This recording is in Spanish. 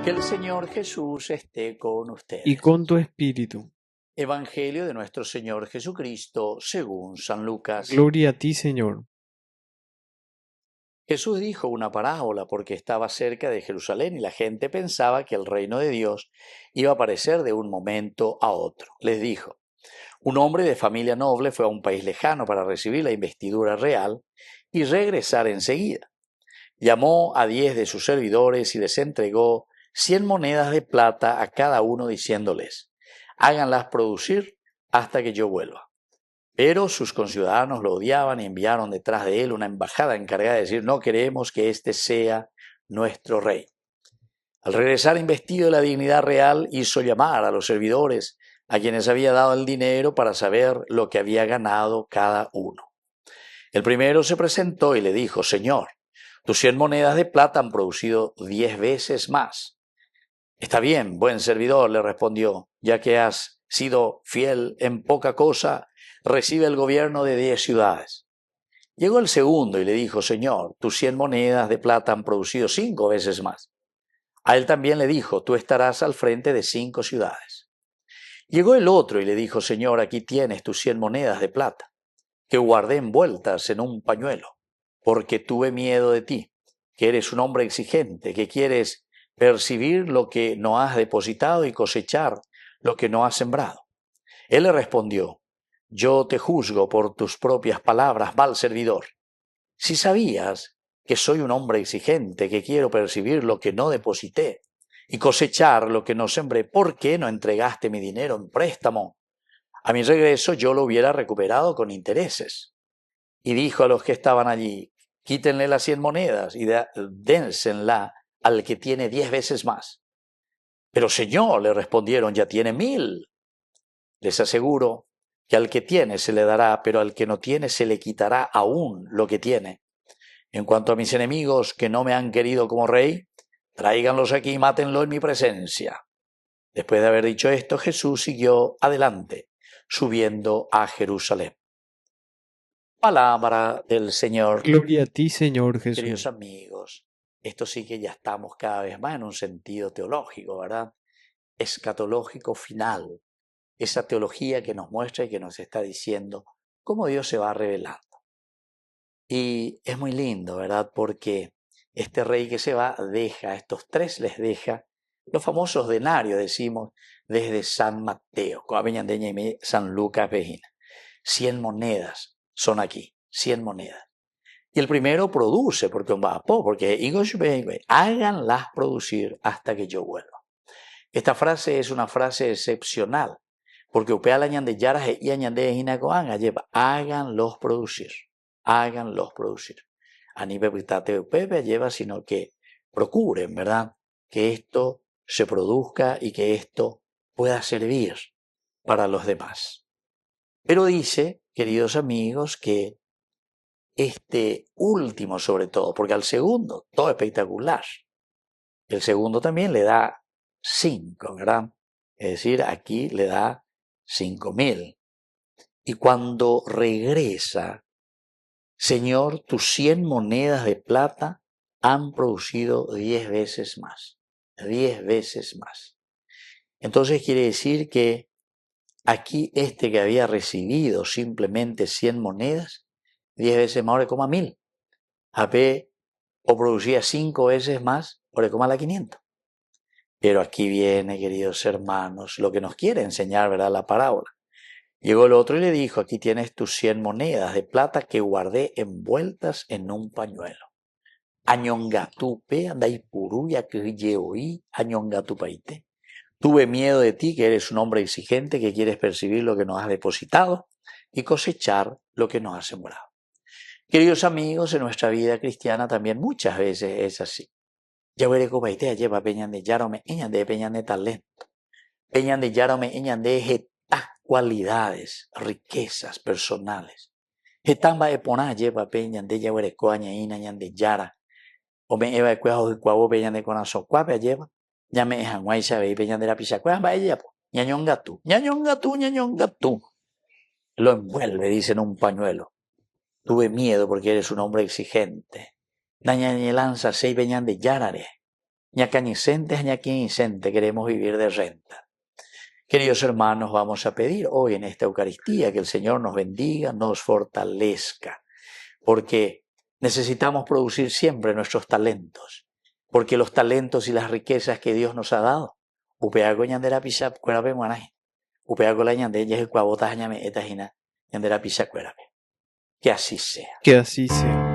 Que el Señor Jesús esté con y ustedes. con tu espíritu. Evangelio de nuestro Señor Jesucristo según San Lucas. Gloria a ti, Señor. Jesús dijo una parábola porque estaba cerca de Jerusalén y la gente pensaba que el reino de Dios iba a aparecer de un momento a otro. Les dijo, un hombre de familia noble fue a un país lejano para recibir la investidura real y regresar enseguida. Llamó a 10 de sus servidores y les entregó 100 monedas de plata a cada uno diciéndoles, háganlas producir hasta que yo vuelva. Pero sus conciudadanos lo odiaban y enviaron detrás de él una embajada encargada de decir, no queremos que este sea nuestro rey. Al regresar investido de la dignidad real, hizo llamar a los servidores, a quienes había dado el dinero para saber lo que había ganado cada uno. El primero se presentó y le dijo, Señor, tus 100 monedas de plata han producido 10 veces más. Está bien, buen servidor, le respondió, ya que has sido fiel en poca cosa, recibe el gobierno de 10 ciudades. Llegó el segundo y le dijo, Señor, tus 100 monedas de plata han producido 5 veces más. A él también le dijo, tú estarás al frente de 5 ciudades. Llegó el otro y le dijo, Señor, aquí tienes tus 100 monedas de plata, que guardé envueltas en un pañuelo, porque tuve miedo de ti, que eres un hombre exigente, que quieres percibir lo que no has depositado y cosechar lo que no has sembrado. Él le respondió, yo te juzgo por tus propias palabras, mal servidor. Si sabías que soy un hombre exigente, que quiero percibir lo que no deposité y cosechar lo que no sembré, ¿por qué no entregaste mi dinero en préstamo? A mi regreso yo lo hubiera recuperado con intereses. Y dijo a los que estaban allí, quítenle las 100 monedas y dénsela al que tiene 10 veces más. Pero Señor, le respondieron, ya tiene 1000. Les aseguro que al que tiene se le dará, pero al que no tiene se le quitará aún lo que tiene. En cuanto a mis enemigos que no me han querido como rey, tráiganlos aquí y mátenlo en mi presencia. Después de haber dicho esto, Jesús siguió adelante, subiendo a Jerusalén. Palabra del Señor. Gloria a ti, Señor Queridos Jesús. amigos, esto sí que ya estamos cada vez más en un sentido teológico, ¿verdad? Escatológico final. Esa teología que nos muestra y que nos está diciendo cómo Dios se va revelando. Y es muy lindo, ¿verdad? Porque este rey que se va deja, a estos tres les deja los famosos denarios, decimos, desde San Mateo, San Lucas, 100 monedas son aquí, 100 monedas. Y el primero produce, porque háganlas producir hasta que yo vuelva. Esta frase es una frase excepcional, porque upea la ñande yaras y añande hinacoan lleva, háganlos producir, háganlos producir. A nivel pepe lleva, sino que procuren, ¿verdad? Que esto se produzca y que esto pueda servir para los demás. Pero dice, queridos amigos, que este último sobre todo, porque al segundo, todo espectacular. El segundo también le da 5, ¿verdad? Es decir, aquí le da 5.000. Y cuando regresa, Señor, tus 100 monedas de plata han producido 10 veces más. 10 veces más. Entonces quiere decir que aquí este que había recibido simplemente 100 monedas, 10 veces más, ahora coma 1000. AP o producía 5 veces más, ahora coma la 500. Pero aquí viene, queridos hermanos, lo que nos quiere enseñar, ¿verdad? La parábola. Llegó el otro y le dijo, aquí tienes tus 100 monedas de plata que guardé envueltas en un pañuelo. Añongatupe, andai puruya que yeoí, añongatupaite. Tuve miedo de ti, que eres un hombre exigente, que quieres percibir lo que nos has depositado y cosechar lo que nos has sembrado. Queridos amigos, en nuestra vida cristiana también muchas veces es así. Yawere copaite lleva peñan de yarome, eñan de peñan de talento. Peñan de yarome, eñan de estas cualidades, riquezas personales. Hetamba de poná lleva peñan de yawere coaña ina ñan de yara. O me eva de cuajo de cuavo peñan de conazo cuapea lleva. Ya me dejan guay sabe y peñan de la pisa cueva va ella po. Ñañonga tú, ñañonga tú, ñañonga tú. Lo envuelve, dice en un pañuelo. Tuve miedo porque eres un hombre exigente. Daña lanza seis peñan de yarare. ñacañicentes, ñaquinicente, queremos vivir de renta. Queridos hermanos, vamos a pedir hoy en esta Eucaristía que el Señor nos bendiga, nos fortalezca, porque necesitamos producir siempre nuestros talentos, porque los talentos y las riquezas que Dios nos ha dado, upeago ñandera pisap cuerape guanaje, upeago la ñande yeje cuabotas ñame etajina ñandera pisap cuerape. Que así sea. Que así sea.